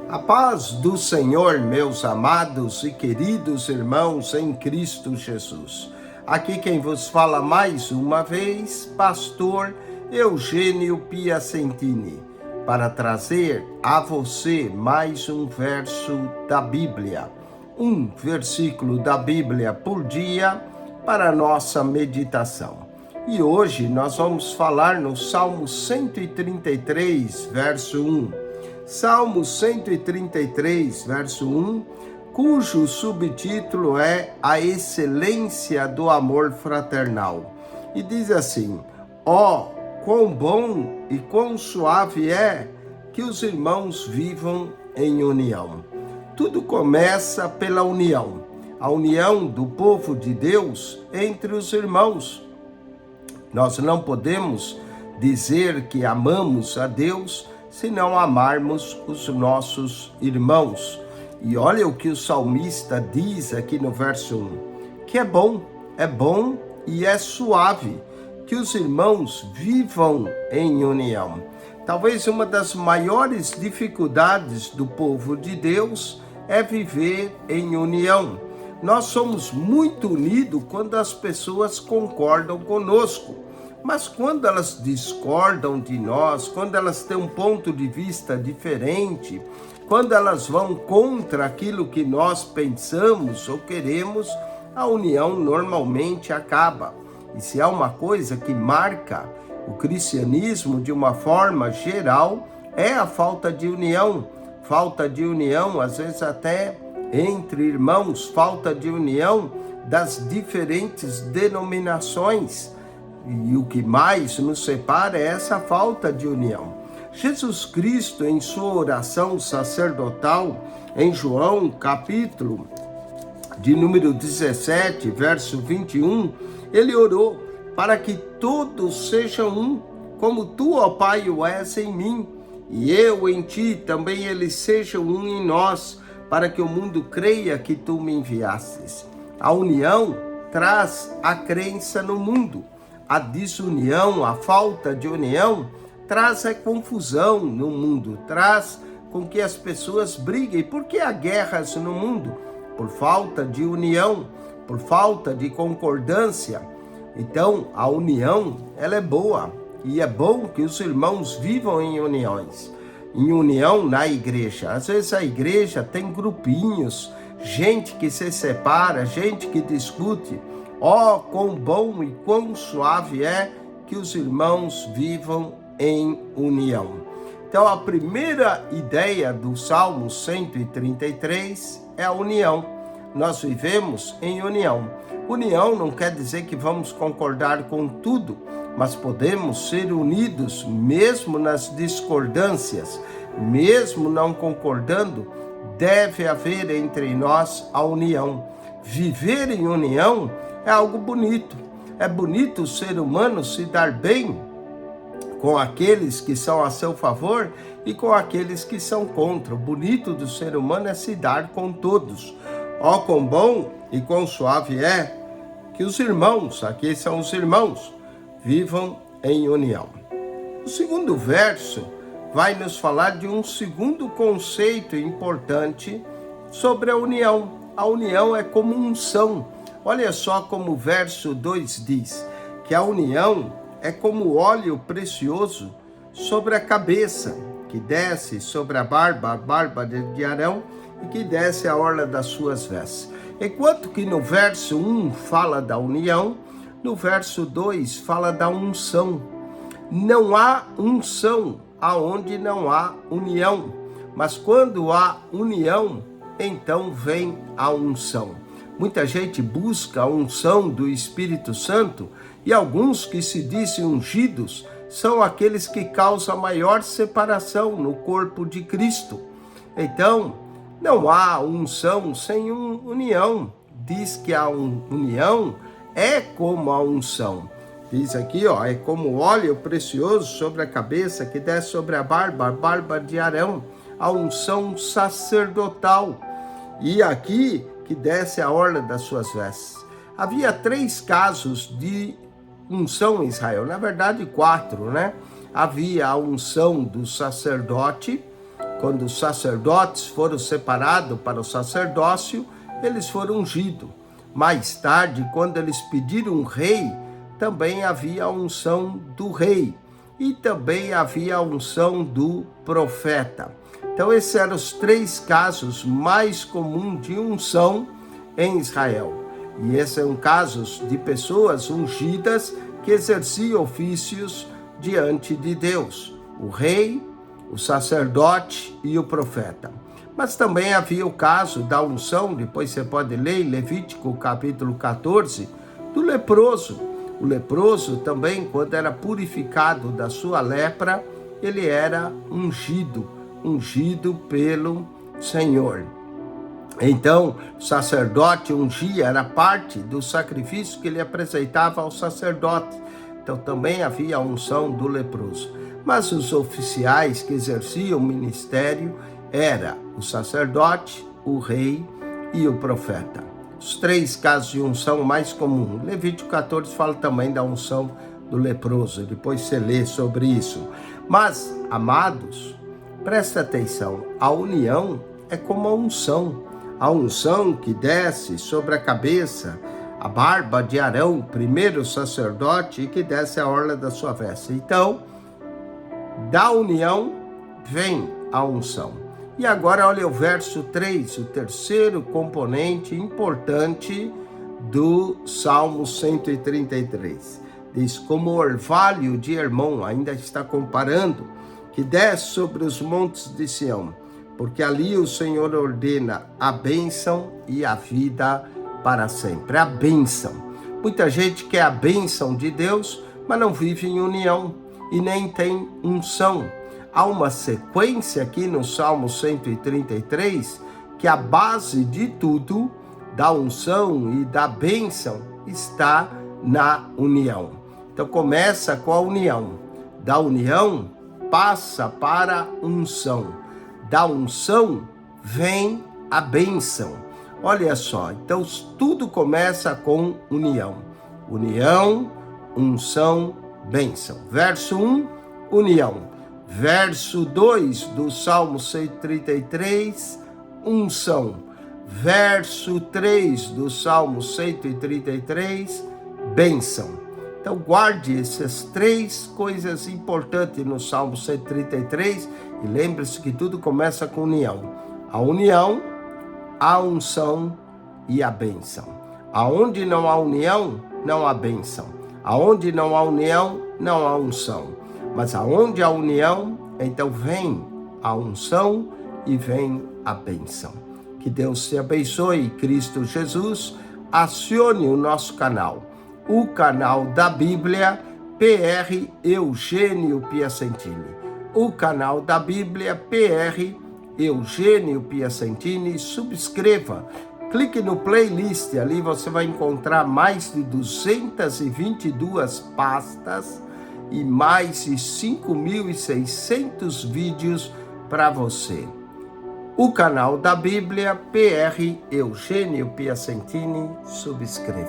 A paz do Senhor, meus amados e queridos irmãos em Cristo Jesus. Aqui quem vos fala mais uma vez, pastor Eugênio Piacentini, para trazer a você mais um verso da Bíblia, um versículo da Bíblia por dia para a nossa meditação. E hoje nós vamos falar no Salmo 133, verso 1. Salmo 133, verso 1, cujo subtítulo é A Excelência do Amor Fraternal. E diz assim: ó, quão bom e quão suave é que os irmãos vivam em união. Tudo começa pela união, a união do povo de Deus entre os irmãos. Nós não podemos dizer que amamos a Deus se não amarmos os nossos irmãos. E olha o que o salmista diz aqui no verso 1, que é bom e é suave que os irmãos vivam em união. Talvez uma das maiores dificuldades do povo de Deus é viver em união. Nós somos muito unidos quando as pessoas concordam conosco. Mas quando elas discordam de nós, quando elas têm um ponto de vista diferente, quando elas vão contra aquilo que nós pensamos ou queremos, a união normalmente acaba. E se há uma coisa que marca o cristianismo de uma forma geral, é a falta de união. Falta de união, às vezes até entre irmãos, falta de união das diferentes denominações. E o que mais nos separa é essa falta de união. Jesus Cristo, em sua oração sacerdotal, em João, capítulo de número 17, verso 21, ele orou para que todos sejam um, como tu, ó Pai, o és em mim, e eu em ti, também eles sejam um em nós, para que o mundo creia que tu me enviastes. A união traz a crença no mundo. A desunião, a falta de união, traz a confusão no mundo, traz com que as pessoas briguem. Por que há guerras no mundo? Por falta de união, por falta de concordância. Então, a união, ela é boa, e é bom que os irmãos vivam em uniões, em união na igreja. Às vezes a igreja tem grupinhos, gente que se separa, gente que discute. Ó, quão bom e quão suave é que os irmãos vivam em união. Então, a primeira ideia do Salmo 133 é a união. Nós vivemos em união. União não quer dizer que vamos concordar com tudo, mas podemos ser unidos mesmo nas discordâncias. Mesmo não concordando, deve haver entre nós a união. Viver em união é algo bonito. É bonito o ser humano se dar bem com aqueles que são a seu favor e com aqueles que são contra. O bonito do ser humano é se dar com todos. Ó, quão bom e quão suave é que os irmãos, aqui são os irmãos, vivam em união. O segundo verso vai nos falar de um segundo conceito importante sobre a união. A união é como unção. Olha só como o verso 2 diz, que a união é como óleo precioso sobre a cabeça, que desce sobre a barba de Arão, e que desce a orla das suas vestes. Enquanto que no verso 1 fala da união, no verso 2 fala da unção. Não há unção aonde não há união, mas quando há união, então vem a unção. Muita gente busca a unção do Espírito Santo e alguns que se dizem ungidos são aqueles que causam maior separação no corpo de Cristo. Então, não há unção sem união. Diz que a união é como a unção. Diz aqui, ó, é como óleo precioso sobre a cabeça que desce sobre a barba de Arão, a unção sacerdotal. E aqui que desce a orla das suas vestes. Havia 3 casos de unção em Israel, na verdade 4, né? Havia a unção do sacerdote, quando os sacerdotes foram separados para o sacerdócio, eles foram ungidos. Mais tarde, quando eles pediram um rei, também havia a unção do rei e também havia a unção do profeta. Então, esses eram os 3 casos mais comuns de unção em Israel. E esses são casos de pessoas ungidas que exerciam ofícios diante de Deus: o rei, o sacerdote e o profeta. Mas também havia o caso da unção, depois você pode ler em Levítico capítulo 14, do leproso. O leproso também, quando era purificado da sua lepra, ele era ungido pelo Senhor. Então, o sacerdote ungia, era parte do sacrifício que ele apresentava ao sacerdote. Então, também havia a unção do leproso. Mas os oficiais que exerciam o ministério era o sacerdote, o rei e o profeta. Os 3 casos de unção mais comuns. Levítico 14 fala também da unção do leproso, depois você lê sobre isso. Mas, amados, presta atenção, a união é como a unção. A unção que desce sobre a cabeça, a barba de Arão, primeiro sacerdote, e que desce a orla da sua veste. Então, da união vem a unção. E agora olha o verso 3, o terceiro componente importante do Salmo 133. Diz: como o orvalho de Hermon, ainda está comparando, que desce sobre os montes de Sião, porque ali o Senhor ordena a bênção e a vida para sempre. A bênção. Muita gente quer a bênção de Deus, mas não vive em união e nem tem unção. Há uma sequência aqui no Salmo 133, que a base de tudo, da unção e da bênção, está na união. Então começa com a união. Da união passa para a unção. Da unção vem a bênção. Olha só, então tudo começa com união. União, unção, bênção. Verso 1, união. Verso 2 do Salmo 133, unção. Verso 3 do Salmo 133, bênção. Então guarde essas 3 coisas importantes no Salmo 133 e lembre-se que tudo começa com união. A união, a unção e a bênção. Aonde não há união, não há bênção. Aonde não há união, não há unção. Mas aonde há união, então vem a unção e vem a bênção. Que Deus te abençoe, Cristo Jesus. Acione o nosso canal, o canal da Bíblia, PR Eugênio Piacentini. O canal da Bíblia, PR Eugênio Piacentini. Subscreva, clique no playlist, ali você vai encontrar mais de 222 pastas e mais de 5.600 vídeos para você. O canal da Bíblia, PR Eugênio Piacentini, subscreva.